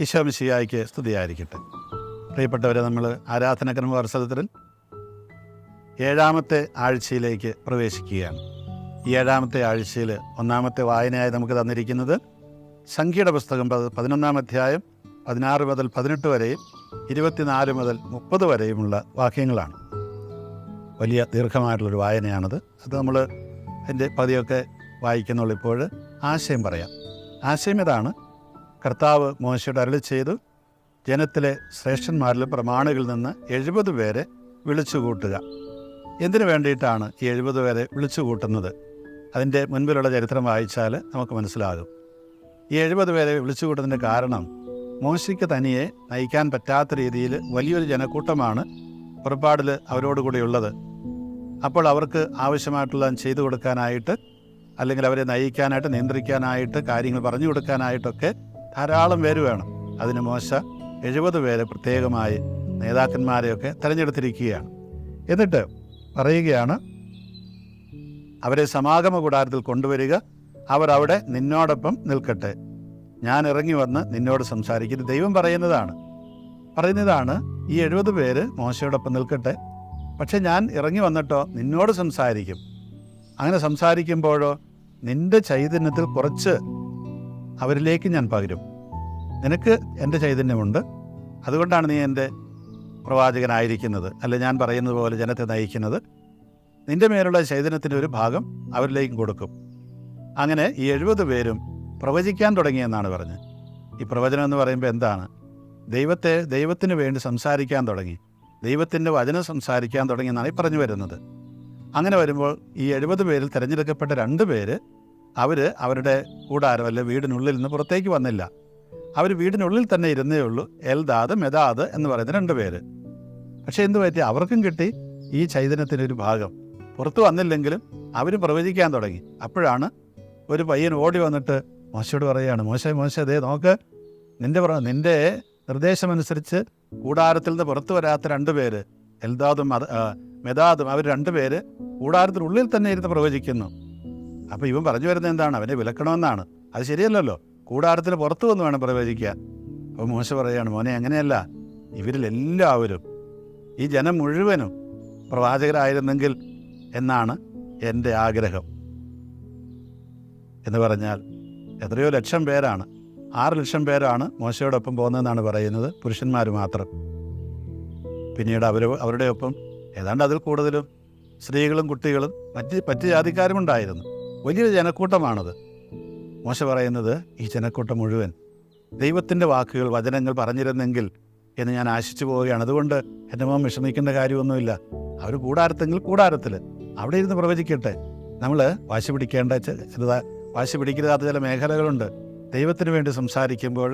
ഈശോ മിശിഹായ്ക്ക് സ്തുതിയായിരിക്കട്ടെ. പ്രിയപ്പെട്ടവരെ, നമ്മൾ ആരാധനാക്രമ വത്സരത്തിൽ 7ാമത്തെ ആഴ്ചയിലേക്ക് പ്രവേശിക്കുകയാണ്. ഈ 7ാമത്തെ ആഴ്ചയിൽ ഒന്നാമത്തെ വായനയായി നമുക്ക് തന്നിരിക്കുന്നത് സംഖ്യയുടെ പുസ്തകം 11-ാം അധ്യായം 16 മുതൽ 18 വരെയും 24 മുതൽ 30 വരെയുമുള്ള വാക്യങ്ങളാണ്. വലിയ ദീർഘമായിട്ടുള്ളൊരു വായനയാണത്. അത് നമ്മൾ അതിൻ്റെ പതിയൊക്കെ വായിക്കുന്നുള്ളൂ. ഇപ്പോൾ ആശയം പറയാം. ആശയം ഇതാണ്: കർത്താവ് മോശയോട് അരുളി ചെയ്തു, ജനത്തിലെ ശ്രേഷ്ഠന്മാരിലും പ്രമാണികളിൽ നിന്ന് 70 പേരെ വിളിച്ചുകൂട്ടുക. എന്തിനു വേണ്ടിയിട്ടാണ് ഈ 70 പേരെ വിളിച്ചുകൂട്ടുന്നത്? അതിൻ്റെ മുൻപിലുള്ള ചരിത്രം വായിച്ചാൽ നമുക്ക് മനസ്സിലാകും. ഈ 70 പേരെ വിളിച്ചുകൂട്ടുന്നതിൻ്റെ കാരണം, മോശയ്ക്ക് തനിയെ നയിക്കാൻ പറ്റാത്ത രീതിയിൽ വലിയൊരു ജനക്കൂട്ടമാണ് പുറപ്പാടിൽ അവരോടുകൂടിയുള്ളത്. അപ്പോൾ അവർക്ക് ആവശ്യമായിട്ടുള്ള ചെയ്തു കൊടുക്കാനായിട്ട്, അല്ലെങ്കിൽ അവരെ നയിക്കാനായിട്ട്, നിയന്ത്രിക്കാനായിട്ട്, കാര്യങ്ങൾ പറഞ്ഞു കൊടുക്കാനായിട്ടൊക്കെ ധാരാളം പേര് വേണം. അതിന് മോശ 70 പേരെ പ്രത്യേകമായി നേതാക്കന്മാരെയൊക്കെ തിരഞ്ഞെടുത്തിരിക്കുകയാണ്. എന്നിട്ട് പറയുകയാണ്, അവരെ സമാഗമ കൂടാരത്തിൽ കൊണ്ടുവരിക, അവർ അവിടെ നിന്നോടൊപ്പം നിൽക്കട്ടെ, ഞാൻ ഇറങ്ങി വന്ന് നിന്നോട് സംസാരിക്കും. ദൈവം പറയുന്നതാണ് ഈ 70 പേര് മോശയോടൊപ്പം നിൽക്കട്ടെ, പക്ഷെ ഞാൻ ഇറങ്ങി വന്നിട്ടോ നിന്നോട് സംസാരിക്കും. അങ്ങനെ സംസാരിക്കുമ്പോഴോ നിന്റെ ചൈതന്യത്തിൽ കുറച്ച് അവരിലേക്ക് ഞാൻ പകരും. നിനക്ക് എൻ്റെ ചൈതന്യമുണ്ട്, അതുകൊണ്ടാണ് നീ എൻ്റെ പ്രവാചകനായിരിക്കുന്നത്, അല്ല ഞാൻ പറയുന്നത് പോലെ ജനത്തെ നയിക്കുന്നത്. നിൻ്റെ മേലുള്ള ചൈതന്യത്തിൻ്റെ ഒരു ഭാഗം അവരിലേക്കും കൊടുക്കും. അങ്ങനെ ഈ 70 പേരും പ്രവചിക്കാൻ തുടങ്ങിയെന്നാണ് പറഞ്ഞത്. ഈ പ്രവചനം എന്ന് പറയുമ്പോൾ എന്താണ്? ദൈവത്തിന് വേണ്ടി സംസാരിക്കാൻ തുടങ്ങി, ദൈവത്തിൻ്റെ വചനം സംസാരിക്കാൻ തുടങ്ങി എന്നാണ് ഈ പറഞ്ഞു വരുന്നത്. അങ്ങനെ വരുമ്പോൾ ഈ 70 പേരിൽ തിരഞ്ഞെടുക്കപ്പെട്ട 2 പേര് അവരുടെ കൂടാരം അല്ലെ വീടിനുള്ളിൽ നിന്ന് പുറത്തേക്ക് വന്നില്ല. അവർ വീടിനുള്ളിൽ തന്നെ ഇരുന്നേ ഉള്ളൂ. എൽദാദ്, മെദാദ് എന്ന് പറയുന്ന 2 പേര്. പക്ഷേ എന്ത് പറ്റി? അവർക്കും കിട്ടി ഈ ചൈതന്യത്തിൻ്റെ ഒരു ഭാഗം. പുറത്തു വന്നില്ലെങ്കിലും അവർ പ്രവചിക്കാൻ തുടങ്ങി. അപ്പോഴാണ് ഒരു പയ്യൻ ഓടി വന്നിട്ട് മോശയോട് പറയുകയാണ്, മോശ അതേ നോക്ക്, നിന്റെ നിർദ്ദേശമനുസരിച്ച് കൂടാരത്തിൽ നിന്ന് പുറത്തു വരാത്ത 2 പേര്, എൽദാദും മെദാദും, അവർ 2 പേര് കൂടാരത്തിനുള്ളിൽ തന്നെ ഇരുന്ന് പ്രവചിക്കുന്നു. അപ്പോൾ ഇവൻ പറഞ്ഞു വരുന്നത് എന്താണ്? അവനെ വിലക്കണമെന്നാണ്. അത് ശരിയല്ലല്ലോ, കൂടാരത്തിന് പുറത്തു വന്ന് വേണം പ്രവചിക്കാൻ. അപ്പോൾ മോശ പറയുകയാണ്, മോനെ അങ്ങനെയല്ല, ഇവരിലെല്ലാവരും, ഈ ജനം മുഴുവനും പ്രവാചകരായിരുന്നെങ്കിൽ എന്നാണ് എൻ്റെ ആഗ്രഹം. എന്ന് പറഞ്ഞാൽ എത്രയോ ലക്ഷം പേരാണ്, 6 ലക്ഷം പേരാണ് മോശയോടൊപ്പം പോകുന്നതെന്നാണ് പറയുന്നത്, പുരുഷന്മാർ മാത്രം. പിന്നീട് അവരുടെ ഒപ്പം ഏതാണ്ട് അതിൽ കൂടുതലും സ്ത്രീകളും കുട്ടികളും മറ്റ് ജാതിക്കാരുമുണ്ടായിരുന്നു. വലിയൊരു ജനക്കൂട്ടമാണത്. മോശ പറയുന്നത്, ഈ ജനക്കൂട്ടം മുഴുവൻ ദൈവത്തിൻ്റെ വാക്കുകൾ, വചനങ്ങൾ പറഞ്ഞിരുന്നെങ്കിൽ എന്ന് ഞാൻ ആശിച്ചു പോവുകയാണ്. അതുകൊണ്ട് എൻ്റെ മോൻ വിഷമിക്കേണ്ട കാര്യമൊന്നുമില്ല. അവർ കൂടാരത്തെങ്കിൽ കൂടാരത്തിൽ അവിടെ ഇരുന്ന് പ്രവചിക്കട്ടെ. നമ്മൾ വാശി പിടിക്കരുതാത്ത ചില മേഖലകളുണ്ട്. ദൈവത്തിന് വേണ്ടി സംസാരിക്കുമ്പോൾ,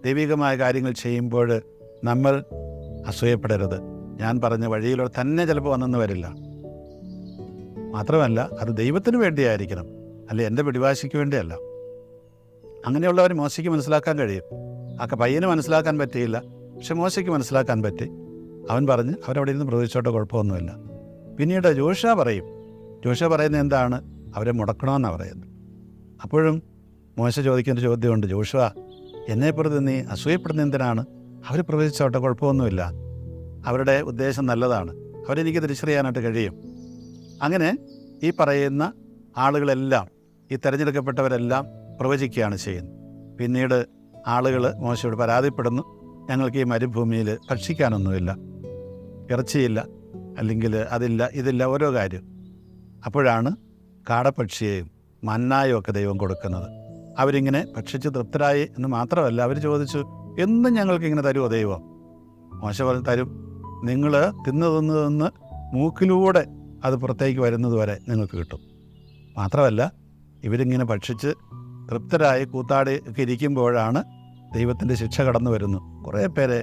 ദൈവികമായ കാര്യങ്ങൾ ചെയ്യുമ്പോൾ നമ്മൾ അസൂയപ്പെടരുത്. ഞാൻ പറഞ്ഞ വഴിയിലൂടെ തന്നെ ചിലപ്പോൾ വന്നെന്ന് വരില്ല. മാത്രമല്ല, അത് ദൈവത്തിന് വേണ്ടിയായിരിക്കണം, അല്ലെ എൻ്റെ പിടിവാശിക്ക് വേണ്ടിയല്ല. അങ്ങനെയുള്ളവർ മോശയ്ക്ക് മനസ്സിലാക്കാൻ കഴിയും. പയ്യന് മനസ്സിലാക്കാൻ പറ്റിയില്ല, പക്ഷെ മോശയ്ക്ക് മനസ്സിലാക്കാൻ പറ്റി. അവൻ പറഞ്ഞ് അവരവിടെ ഇരുന്ന് പ്രവചിച്ചോട്ടെ, കുഴപ്പമൊന്നുമില്ല. പിന്നീട് ജോഷുവ പറയുന്നത് എന്താണ്? അവരെ മുടക്കണമെന്നാണ് പറയുന്നത്. അപ്പോഴും മോശ ചോദിക്കേണ്ട ചോദ്യമുണ്ട്, ജോഷുവ, എന്നെപ്പുറത്ത് നീ അസൂയപ്പെടുന്ന എന്തിനാണ്? അവർ പ്രവചിച്ചോട്ടെ, കുഴപ്പമൊന്നുമില്ല, അവരുടെ ഉദ്ദേശം നല്ലതാണ്, അവരെനിക്ക് തിരിച്ചറിയാനായിട്ട് കഴിയും. അങ്ങനെ ഈ പറയുന്ന ആളുകളെല്ലാം, ഈ തിരഞ്ഞെടുക്കപ്പെട്ടവരെല്ലാം പ്രവചിക്കുകയാണ് ചെയ്യുന്നത്. പിന്നീട് ആളുകൾ മോശയോട് പരാതിപ്പെടുന്നു, ഞങ്ങൾക്ക് ഈ മരുഭൂമിയിൽ ഭക്ഷിക്കാനൊന്നുമില്ല, ഇറച്ചിയില്ല, അല്ലെങ്കിൽ അതില്ല ഇതില്ല, ഓരോ കാര്യം. അപ്പോഴാണ് കാടപ്പക്ഷിയെയും മന്നായും ഒക്കെ ദൈവം കൊടുക്കുന്നത്. അവരിങ്ങനെ ഭക്ഷിച്ച് തൃപ്തരായി എന്ന് മാത്രമല്ല, അവർ ചോദിച്ചു, എന്നും ഞങ്ങൾക്ക് ഇങ്ങനെ തരുമോ ദൈവം? മോശ പറഞ്ഞു, തരും. നിങ്ങൾ തിന്ന് മൂക്കിലൂടെ അത് പുറത്തേക്ക് വരുന്നത് വരെ നിങ്ങൾക്ക് കിട്ടും. മാത്രമല്ല, ഇവരിങ്ങനെ ഭക്ഷിച്ച് തൃപ്തരായി കൂത്താടി ഒക്കെ ഇരിക്കുമ്പോഴാണ് ദൈവത്തിൻ്റെ ശിക്ഷ കടന്നു വരുന്നു. കുറേ പേരെ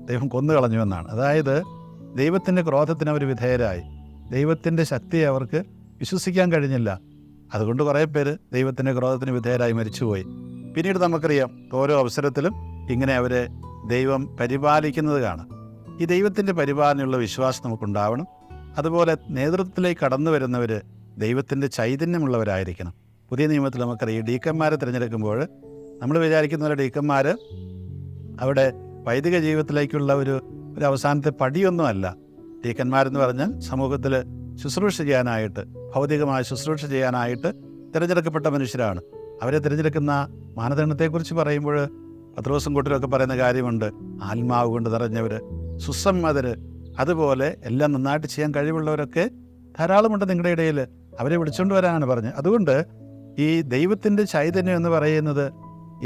ദൈവം കൊന്നുകളഞ്ഞു എന്നാണ്. അതായത് ദൈവത്തിൻ്റെ ക്രോധത്തിന് അവർ വിധേയരായി, ദൈവത്തിൻ്റെ ശക്തിയെ അവർക്ക് വിശ്വസിക്കാൻ കഴിഞ്ഞില്ല. അതുകൊണ്ട് കുറേ പേര് ദൈവത്തിൻ്റെ ക്രോധത്തിന് വിധേയരായി മരിച്ചുപോയി. പിന്നീട് നമുക്കറിയാം, ഓരോ അവസരത്തിലും ഇങ്ങനെ അവരെ ദൈവം പരിപാലിക്കുന്നത് കാണാം. ഈ ദൈവത്തിൻ്റെ പരിപാലനയുള്ള വിശ്വാസം നമുക്കുണ്ടാവണം. അതുപോലെ നേതൃത്വത്തിലേക്ക് കടന്നു വരുന്നവർ ദൈവത്തിൻ്റെ ചൈതന്യമുള്ളവരായിരിക്കണം. പുതിയ നിയമത്തിൽ നമുക്കറിയാം, ഡീക്കന്മാരെ തിരഞ്ഞെടുക്കുമ്പോൾ നമ്മൾ വിചാരിക്കുന്ന പോലെ ഡീക്കന്മാർ അവിടെ വൈദിക ജീവിതത്തിലേക്കുള്ള ഒരു അവസാനത്തെ പടിയൊന്നുമല്ല. ഡീക്കന്മാരെന്ന് പറഞ്ഞാൽ സമൂഹത്തിൽ ശുശ്രൂഷ ചെയ്യാനായിട്ട്, ഭൗതികമായ ശുശ്രൂഷ ചെയ്യാനായിട്ട് തിരഞ്ഞെടുക്കപ്പെട്ട മനുഷ്യരാണ്. അവരെ തിരഞ്ഞെടുക്കുന്ന മാനദണ്ഡത്തെക്കുറിച്ച് പറയുമ്പോൾ പത്രോസും കൂട്ടരൊക്കെ പറയുന്ന കാര്യമുണ്ട്. ആത്മാവ് കൊണ്ട് നിറഞ്ഞവർ, സുസമ്മതർ, അതുപോലെ എല്ലാം നന്നായിട്ട് ചെയ്യാൻ കഴിവുള്ളവരൊക്കെ ധാരാളമുണ്ട് നിങ്ങളുടെ ഇടയിൽ. അവരെ വിളിച്ചുകൊണ്ട് വരാനാണ് പറഞ്ഞത്. അതുകൊണ്ട് ഈ ദൈവത്തിൻ്റെ ചൈതന്യം എന്ന് പറയുന്നത്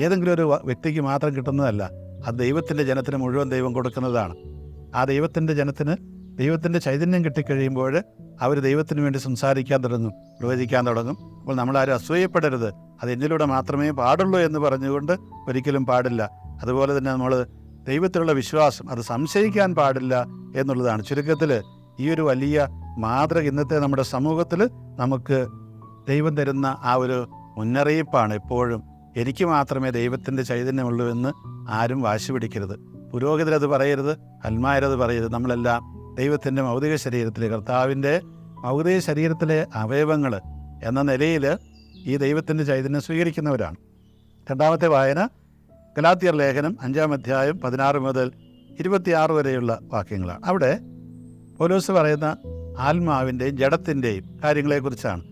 ഏതെങ്കിലും ഒരു വ്യക്തിക്ക് മാത്രം കിട്ടുന്നതല്ല. അത് ദൈവത്തിൻ്റെ ജനത്തിന് മുഴുവൻ ദൈവം കൊടുക്കുന്നതാണ്. ആ ദൈവത്തിൻ്റെ ജനത്തിന് ദൈവത്തിൻ്റെ ചൈതന്യം കിട്ടിക്കഴിയുമ്പോൾ അവർ ദൈവത്തിന് വേണ്ടി സംസാരിക്കാൻ തുടങ്ങും, പ്രവചിക്കാൻ തുടങ്ങും. അപ്പോൾ നമ്മളാരും അസൂയപ്പെടരുത്, അത് എന്നിലൂടെ മാത്രമേ പാടുള്ളൂ എന്ന് പറഞ്ഞുകൊണ്ട് ഒരിക്കലും പാടില്ല. അതുപോലെ തന്നെ നമ്മൾ ദൈവത്തിലുള്ള വിശ്വാസം അത് സംശയിക്കാൻ പാടില്ല എന്നുള്ളതാണ്. ചുരുക്കത്തിൽ ഈ ഒരു വലിയ മാതൃക ഇന്നത്തെ നമ്മുടെ സമൂഹത്തിൽ നമുക്ക് ദൈവം തരുന്ന ആ ഒരു മുന്നറിയിപ്പാണ്. എപ്പോഴും എനിക്ക് മാത്രമേ ദൈവത്തിൻ്റെ ചൈതന്യമുള്ളൂ എന്ന് ആരും വാശി പിടിക്കരുത്. പുരോഹിതരത് പറയരുത്, അൽമാരത് പറയരുത്. നമ്മളെല്ലാം ദൈവത്തിൻ്റെ മൗതിക ശരീരത്തിലെ, കർത്താവിൻ്റെ മൗതിക ശരീരത്തിലെ അവയവങ്ങൾ എന്ന നിലയിൽ ഈ ദൈവത്തിൻ്റെ ചൈതന്യം സ്വീകരിക്കുന്നവരാണ്. രണ്ടാമത്തെ വായന ഗലാത്യർ ലേഖനം 5-ാം അധ്യായം 16 മുതൽ 26 വരെയുള്ള വാക്യങ്ങളാണ്. അവിടെ പൗലോസ് പറയുന്ന ആത്മാവിൻ്റെയും ജഡത്തിൻ്റെയും കാര്യങ്ങളെക്കുറിച്ചാണ്.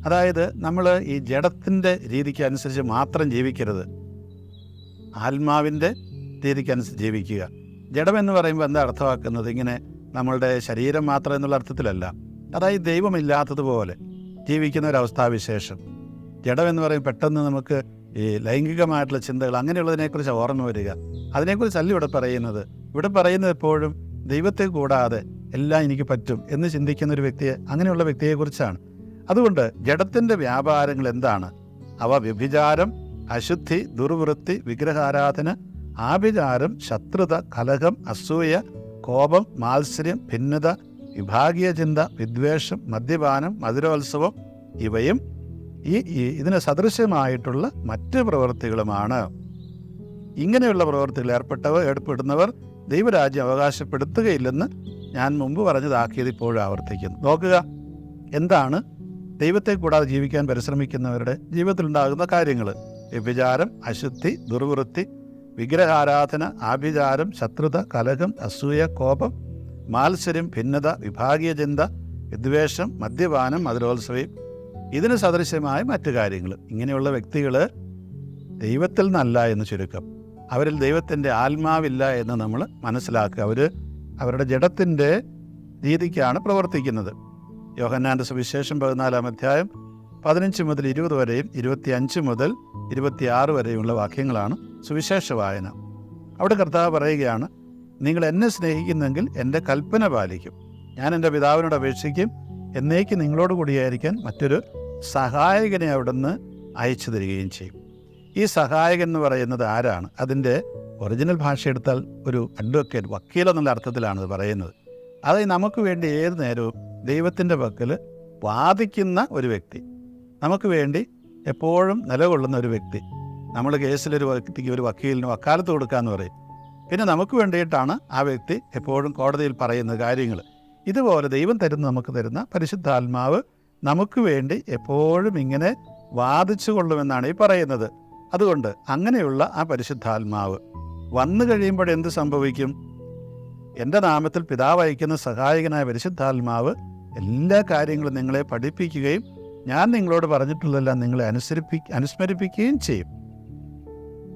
അതായത് നമ്മൾ ഈ ജഡത്തിൻ്റെ രീതിക്ക് അനുസരിച്ച് മാത്രം ജീവിക്കരുത്, ആത്മാവിൻ്റെ രീതിക്കനുസരിച്ച് ജീവിക്കുക. ജഡമെന്ന് പറയുമ്പോൾ എന്താ അർത്ഥമാക്കുന്നത്? ഇങ്ങനെ നമ്മളുടെ ശരീരം മാത്രം എന്നുള്ള അർത്ഥത്തിലല്ല. അതായത് ദൈവമില്ലാത്തതുപോലെ ജീവിക്കുന്ന ഒരവസ്ഥാവിശേഷം. ജഡമെന്ന് പറയും പെട്ടെന്ന് നമുക്ക് ഈ ലൈംഗികമായിട്ടുള്ള ചിന്തകൾ അങ്ങനെയുള്ളതിനെക്കുറിച്ച് ഓർമ്മ വരിക. അതിനെക്കുറിച്ചല്ല ഇവിടെ പറയുന്നത്. ഇവിടെ പറയുന്നത് എപ്പോഴും ദൈവത്തെ കൂടാതെ എല്ലാം എനിക്ക് പറ്റും എന്ന് ചിന്തിക്കുന്ന ഒരു വ്യക്തിയെ, അങ്ങനെയുള്ള വ്യക്തിയെക്കുറിച്ചാണ്. അതുകൊണ്ട് ജഡത്തിൻ്റെ വ്യാപാരങ്ങൾ എന്താണ്? അവ വ്യഭിചാരം, അശുദ്ധി, ദുർവൃത്തി, വിഗ്രഹാരാധന, ആഭിചാരം, ശത്രുത, കലഹം, അസൂയ, കോപം, മാത്സര്യം, ഭിന്നത, വിഭാഗീയ ചിന്ത, വിദ്വേഷം, മദ്യപാനം, മധുരോത്സവം, ഇവയും ഇതിന് സദൃശ്യമായിട്ടുള്ള മറ്റ് പ്രവൃത്തികളുമാണ്. ഇങ്ങനെയുള്ള പ്രവൃത്തികൾ ഏർപ്പെടുന്നവർ ദൈവരാജ്യം അവകാശപ്പെടുത്തുകയില്ലെന്ന് ഞാൻ മുമ്പ് പറഞ്ഞതാക്കിയത് ഇപ്പോഴും ആവർത്തിക്കുന്നു. നോക്കുക, എന്താണ് ദൈവത്തെ കൂടാതെ ജീവിക്കാൻ പരിശ്രമിക്കുന്നവരുടെ ജീവിതത്തിലുണ്ടാകുന്ന കാര്യങ്ങൾ? വ്യഭിചാരം, അശുദ്ധി, ദുർവൃത്തി, വിഗ്രഹാരാധന, ആഭിചാരം, ശത്രുത, കലഹം, അസൂയ, കോപം, മാത്സര്യം, ഭിന്നത, വിഭാഗീയ ചിന്ത, വിദ്വേഷം, മദ്യപാനം, മധുരോത്സവം, ഇതിന് സദൃശ്യമായ മറ്റു കാര്യങ്ങൾ. ഇങ്ങനെയുള്ള വ്യക്തികൾ ദൈവത്തിൽ നിന്നല്ല എന്ന് ചുരുക്കം. അവരിൽ ദൈവത്തിൻ്റെ ആത്മാവില്ല എന്ന് നമ്മൾ മനസ്സിലാക്കുക. അവരുടെ ജഡത്തിൻ്റെ രീതിക്കാണ് പ്രവർത്തിക്കുന്നത്. യോഹന്നാൻ്റെ സുവിശേഷം 14-ാം അധ്യായം 15 മുതൽ 20 വരെയും 25 മുതൽ 26 വരെയുമുള്ള വാക്യങ്ങളാണ് സുവിശേഷ വായന. അവിടെ കർത്താവ് പറയുകയാണ്, നിങ്ങൾ എന്നെ സ്നേഹിക്കുന്നെങ്കിൽ എൻ്റെ കൽപ്പന പാലിക്കും. ഞാൻ എൻ്റെ പിതാവിനോട് അപേക്ഷിക്കും, എന്നേക്ക് നിങ്ങളോട് കൂടിയായിരിക്കാൻ മറ്റൊരു സഹായകനെ അവിടുന്ന് അയച്ചു തരികയും ചെയ്യും. ഈ സഹായകൻ എന്ന് പറയുന്നത് ആരാണ്? അതിൻ്റെ ഒറിജിനൽ ഭാഷ എടുത്താൽ ഒരു അഡ്വക്കേറ്റ്, വക്കീൽ എന്നുള്ള അർത്ഥത്തിലാണ് പറയുന്നത്. അതായത് നമുക്ക് വേണ്ടി ഏത് നേരവും ദൈവത്തിൻ്റെ പക്കൽ വാദിക്കുന്ന ഒരു വ്യക്തി, നമുക്ക് വേണ്ടി എപ്പോഴും നിലകൊള്ളുന്ന ഒരു വ്യക്തി. നമ്മൾ കേസിലൊരു വ്യക്തിക്ക്, ഒരു വക്കീലിന് വക്കാലത്ത് കൊടുക്കാമെന്ന് പറയും. പിന്നെ നമുക്ക് വേണ്ടിയിട്ടാണ് ആ വ്യക്തി എപ്പോഴും കോടതിയിൽ പറയുന്ന കാര്യങ്ങൾ. ഇതുപോലെ ദൈവം നമുക്ക് തരുന്ന പരിശുദ്ധാത്മാവ് നമുക്ക് വേണ്ടി എപ്പോഴും ഇങ്ങനെ വാദിച്ചു കൊള്ളുമെന്നാണ് ഈ പറയുന്നത്. അതുകൊണ്ട് അങ്ങനെയുള്ള ആ പരിശുദ്ധാത്മാവ് വന്നു കഴിയുമ്പോൾ എന്ത് സംഭവിക്കും? എൻ്റെ നാമത്തിൽ പിതാവ് അയക്കുന്ന സഹായകനായ പരിശുദ്ധാത്മാവ് എല്ലാ കാര്യങ്ങളും നിങ്ങളെ പഠിപ്പിക്കുകയും ഞാൻ നിങ്ങളോട് പറഞ്ഞിട്ടുള്ളതെല്ലാം നിങ്ങളെ അനുസ്മരിപ്പിക്കുകയും ചെയ്യും.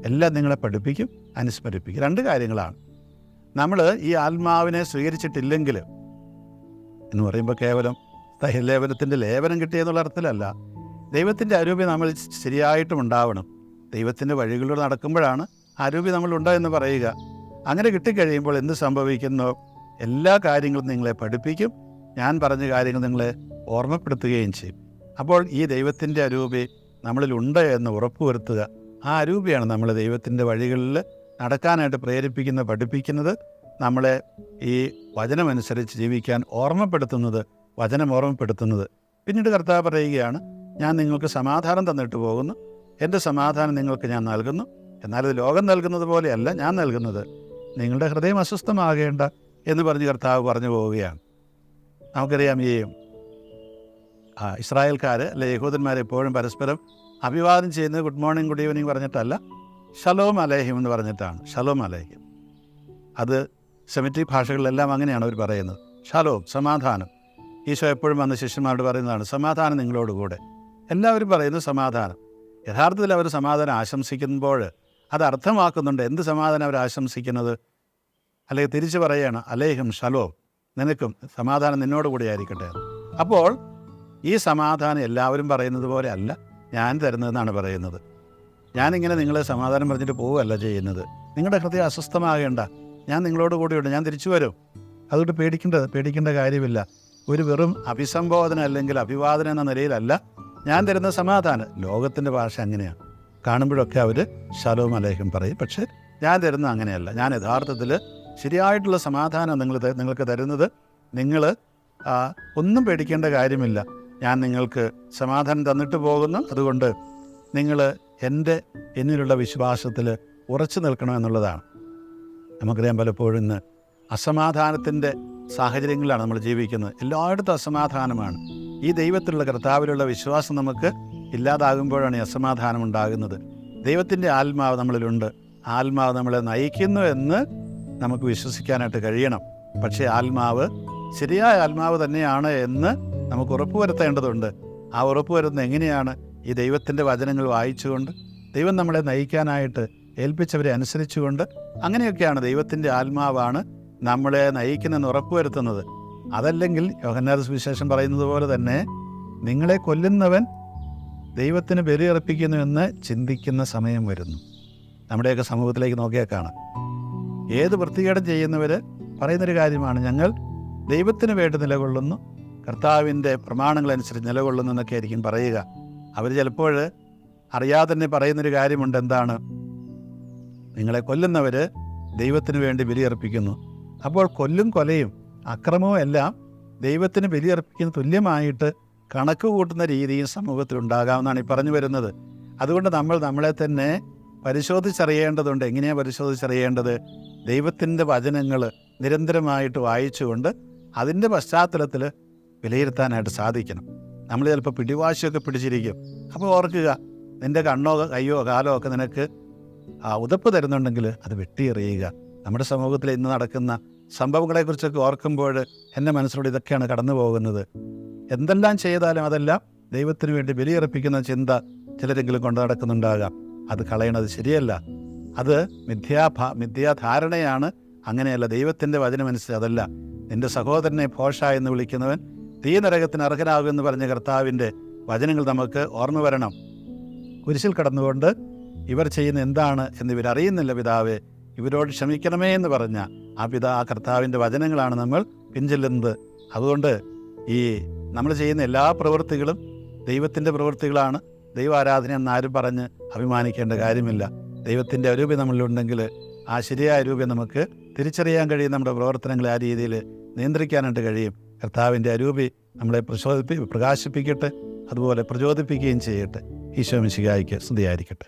എല്ലാം നിങ്ങളെ പഠിപ്പിക്കും, അനുസ്മരിപ്പിക്കും. 2 കാര്യങ്ങളാണ്. നമ്മൾ ഈ ആത്മാവിനെ സ്വീകരിച്ചിട്ടില്ലെങ്കിൽ എന്ന് പറയുമ്പോൾ കേവലം തൈലേപനത്തിൻ്റെ ലേപനം കിട്ടിയെന്നുള്ള അർത്ഥത്തിലല്ല. ദൈവത്തിൻ്റെ അരൂപി നമ്മൾ ശരിയായിട്ടും ഉണ്ടാവണം. ദൈവത്തിൻ്റെ വഴികളിലൂടെ നടക്കുമ്പോഴാണ് അരൂപി നമ്മളുണ്ടോ എന്ന് പറയുക. അങ്ങനെ കിട്ടിക്കഴിയുമ്പോൾ എന്ത് സംഭവിക്കുന്നു? എല്ലാ കാര്യങ്ങളും നിങ്ങളെ പഠിപ്പിക്കും, ഞാൻ പറഞ്ഞ കാര്യങ്ങൾ നിങ്ങളെ ഓർമ്മപ്പെടുത്തുകയും ചെയ്യും. അപ്പോൾ ഈ ദൈവത്തിൻ്റെ അരൂപി നമ്മളിലുണ്ട് എന്ന് ഉറപ്പുവരുത്തുക. ആ അരൂപിയാണ് നമ്മളെ ദൈവത്തിൻ്റെ വഴികളിൽ നടക്കാനായിട്ട് പ്രേരിപ്പിക്കുന്ന, പഠിപ്പിക്കുന്നത്, നമ്മളെ ഈ വചനമനുസരിച്ച് ജീവിക്കാൻ ഓർമ്മപ്പെടുത്തുന്നത്, വചനം ഓർമ്മപ്പെടുത്തുന്നത്. പിന്നീട് കർത്താവ് പറയുകയാണ്, ഞാൻ നിങ്ങൾക്ക് സമാധാനം തന്നിട്ട് പോകുന്നു, എൻ്റെ സമാധാനം നിങ്ങൾക്ക് ഞാൻ നൽകുന്നു. എന്നാൽ ഇത് ലോകം നൽകുന്നത് പോലെയല്ല ഞാൻ നൽകുന്നത്, നിങ്ങളുടെ ഹൃദയം അസ്വസ്ഥമാകേണ്ട എന്ന് പറഞ്ഞ് കർത്താവ് പറഞ്ഞു പോവുകയാണ്. നമുക്കറിയാം, ഈ ഇസ്രായേൽക്കാർ അല്ലെ യഹൂദന്മാർ എപ്പോഴും പരസ്പരം അഭിവാദം ചെയ്യുന്നത് ഗുഡ് മോർണിംഗ്, ഗുഡ് ഈവനിങ് പറഞ്ഞിട്ടല്ല, ഷലോം അലേഹിം എന്ന് പറഞ്ഞിട്ടാണ്. ഷലോം അലേഹിം. അത് സെമിറ്റിക് ഭാഷകളിലെല്ലാം അങ്ങനെയാണ് അവർ പറയുന്നത്. ഷലോം, സമാധാനം. ഈശോ എപ്പോഴും വന്ന് ശിഷ്യന്മാരോട് പറയുന്നതാണ്, സമാധാനം നിങ്ങളോടുകൂടെ. എല്ലാവരും പറയുന്നു സമാധാനം. യഥാർത്ഥത്തിൽ അവർ സമാധാനം ആശംസിക്കുമ്പോൾ അത് അർത്ഥമാക്കുന്നുണ്ട് എന്ത് സമാധാനം അവർ ആശംസിക്കുന്നത്. അല്ലെങ്കിൽ തിരിച്ചു പറയുകയാണ്, അലേഹിം ഷലോം, നിനക്കും സമാധാനം നിന്നോടുകൂടി ആയിരിക്കട്ടെ. അപ്പോൾ ഈ സമാധാനം എല്ലാവരും പറയുന്നത് പോലെ അല്ല ഞാൻ തരുന്നതെന്നാണ് പറയുന്നത്. ഞാനിങ്ങനെ നിങ്ങളെ സമാധാനം പറഞ്ഞിട്ട് പോവുകയല്ല ചെയ്യുന്നത്. നിങ്ങളുടെ ഹൃദയം അസ്വസ്ഥമാകേണ്ട, ഞാൻ നിങ്ങളോട് കൂടിയുണ്ട്, ഞാൻ തിരിച്ചു വരും. അതുകൊണ്ട് പേടിക്കേണ്ട കാര്യമില്ല. ഒരു വെറും അഭിസംബോധന അല്ലെങ്കിൽ അഭിവാദനം എന്ന നിലയിലല്ല ഞാൻ തരുന്ന സമാധാനം. ലോകത്തിൻ്റെ ഭാഷ അങ്ങനെയാണ്. കാണുമ്പോഴൊക്കെ അവർ ഷലോം അലേഹിം പറയും. പക്ഷേ ഞാൻ തരുന്നത് അങ്ങനെയല്ല. ഞാൻ യഥാർത്ഥത്തിൽ ശരിയായിട്ടുള്ള സമാധാനം നിങ്ങൾക്ക് തരുന്നത്. നിങ്ങൾ ഒന്നും പേടിക്കേണ്ട കാര്യമില്ല. ഞാൻ നിങ്ങൾക്ക് സമാധാനം തന്നിട്ട് പോകുന്നു. അതുകൊണ്ട് നിങ്ങൾ എന്നിലുള്ള വിശ്വാസത്തിൽ ഉറച്ചു നിൽക്കണമെന്നുള്ളതാണ്. നമുക്കറിയാം, പലപ്പോഴും ഇന്ന് അസമാധാനത്തിൻ്റെ സാഹചര്യങ്ങളിലാണ് നമ്മൾ ജീവിക്കുന്നത്. എല്ലായിടത്തും അസമാധാനമാണ്. ഈ ദൈവത്തിലുള്ള കർത്താവിലുള്ള വിശ്വാസം നമുക്ക് ഇല്ലാതാകുമ്പോഴാണ് ഈ അസമാധാനം ഉണ്ടാകുന്നത്. ദൈവത്തിൻ്റെ ആത്മാവ് നമ്മളിലുണ്ട്. ആത്മാവ് നമ്മളെ നയിക്കുന്നു എന്ന് നമുക്ക് വിശ്വസിക്കാനായിട്ട് കഴിയണം. പക്ഷേ ശരിയായ ആത്മാവ് തന്നെയാണ് എന്ന് നമുക്ക് ഉറപ്പുവരുത്തേണ്ടതുണ്ട്. ആ ഉറപ്പുവരുന്നത് എങ്ങനെയാണ്? ഈ ദൈവത്തിൻ്റെ വചനങ്ങൾ വായിച്ചുകൊണ്ട്, ദൈവം നമ്മളെ നയിക്കാനായിട്ട് ഏൽപ്പിച്ചവരെ അനുസരിച്ചുകൊണ്ട്, അങ്ങനെയൊക്കെയാണ് ദൈവത്തിൻ്റെ ആത്മാവാണ് നമ്മളെ നയിക്കുന്നതെന്ന് ഉറപ്പുവരുത്തുന്നത്. അതല്ലെങ്കിൽ യോഹന്നാന്റെ സുവിശേഷം പറയുന്നത് പോലെ തന്നെ നിങ്ങളെ കൊല്ലുന്നവൻ ദൈവത്തിന് ബലിയർപ്പിക്കുന്നു എന്ന് ചിന്തിക്കുന്ന സമയം വരുന്നു. നമ്മുടെയൊക്കെ സമൂഹത്തിലേക്ക് നോക്കിയാൽ കാണാം. ഏത് വൃത്തികേടും ചെയ്യുന്നവർ പറയുന്നൊരു കാര്യമാണ്, ഞങ്ങൾ ദൈവത്തിന് വേണ്ടി നിലകൊള്ളുന്നു, കർത്താവിൻ്റെ പ്രമാണങ്ങളനുസരിച്ച് നിലകൊള്ളുന്നു എന്നൊക്കെ ആയിരിക്കും പറയുക. അവർ ചിലപ്പോൾ അറിയാതെ തന്നെ പറയുന്നൊരു കാര്യമുണ്ട്. എന്താണ്? നിങ്ങളെ കൊല്ലുന്നവർ ദൈവത്തിന് വേണ്ടി ബലിയർപ്പിക്കുന്നു. അപ്പോൾ കൊലയും അക്രമവും എല്ലാം ദൈവത്തിന് ബലിയർപ്പിക്കുന്ന തുല്യമായിട്ട് കണക്ക് കൂട്ടുന്ന രീതിയും സമൂഹത്തിലുണ്ടാകാമെന്നാണ് ഈ പറഞ്ഞു വരുന്നത്. അതുകൊണ്ട് നമ്മളെ തന്നെ പരിശോധിച്ചറിയേണ്ടതുണ്ട്. എങ്ങനെയാണ് പരിശോധിച്ചറിയേണ്ടത്? ദൈവത്തിൻ്റെ വചനങ്ങൾ നിരന്തരമായിട്ട് വായിച്ചുകൊണ്ട് അതിൻ്റെ പശ്ചാത്തലത്തിൽ വിലയിരുത്താനായിട്ട് സാധിക്കണം. നമ്മൾ ചിലപ്പോൾ പിടിവാശിയൊക്കെ പിടിച്ചിരിക്കും. അപ്പോൾ ഓർക്കുക, നിൻ്റെ കണ്ണോ കയ്യോ കാലോ ഒക്കെ നിനക്ക് ഉതപ്പ് തരുന്നുണ്ടെങ്കിൽ അത് വെട്ടിയെറിയുക. നമ്മുടെ സമൂഹത്തിൽ ഇന്ന് നടക്കുന്ന സംഭവങ്ങളെക്കുറിച്ചൊക്കെ ഓർക്കുമ്പോൾ എൻ്റെ മനസ്സിലൂടെ ഇതൊക്കെയാണ് കടന്നു പോകുന്നത്. എന്തെല്ലാം ചെയ്താലും അതെല്ലാം ദൈവത്തിന് വേണ്ടി ബലിയർപ്പിക്കുന്ന ചിന്ത ചിലരെങ്കിലും കൊണ്ടു നടക്കുന്നുണ്ടാകാം. അത് കളയണത് ശരിയല്ല. അത് മിഥ്യാധാരണയാണ്. അങ്ങനെയല്ല. ദൈവത്തിൻ്റെ വചനമനുസരിച്ച് അതല്ല. നിൻ്റെ സഹോദരനെ ഭോഷ എന്ന് വിളിക്കുന്നവൻ തീ നരകത്തിന് അർഹനാകുമെന്ന് പറഞ്ഞ കർത്താവിൻ്റെ വചനങ്ങൾ നമുക്ക് ഓർമ്മ വരണം. കുരിശിൽ കടന്നുകൊണ്ട് ഇവർ ചെയ്യുന്ന എന്താണ് എന്ന് ഇവരറിയുന്നില്ല പിതാവേ, ഇവരോട് ക്ഷമിക്കണമേ എന്ന് പറഞ്ഞ ആ കർത്താവിൻ്റെ വചനങ്ങളാണ് നമ്മൾ പിൻചെല്ലുന്നത്. അതുകൊണ്ട് ഈ നമ്മൾ ചെയ്യുന്ന എല്ലാ പ്രവൃത്തികളും ദൈവത്തിൻ്റെ പ്രവൃത്തികളാണ്. ദൈവാരാധന എന്നാരും പറഞ്ഞ് അഭിമാനിക്കേണ്ട കാര്യമില്ല. ദൈവത്തിൻ്റെ അരൂപി നമ്മളിലുണ്ടെങ്കിൽ ആ ശരിയായ രൂപം നമുക്ക് തിരിച്ചറിയാൻ കഴിയും. നമ്മുടെ പ്രവർത്തനങ്ങളെ ആ രീതിയിൽ നിയന്ത്രിക്കാനായിട്ട് കഴിയും. കർത്താവിൻ്റെ അരൂപി നമ്മളെ പ്രകാശിപ്പിക്കട്ടെ, അതുപോലെ പ്രചോദിപ്പിക്കുകയും ചെയ്യട്ടെ. ഈശോ മിശിഹായ്ക്ക് സ്തുതിയായിരിക്കട്ടെ.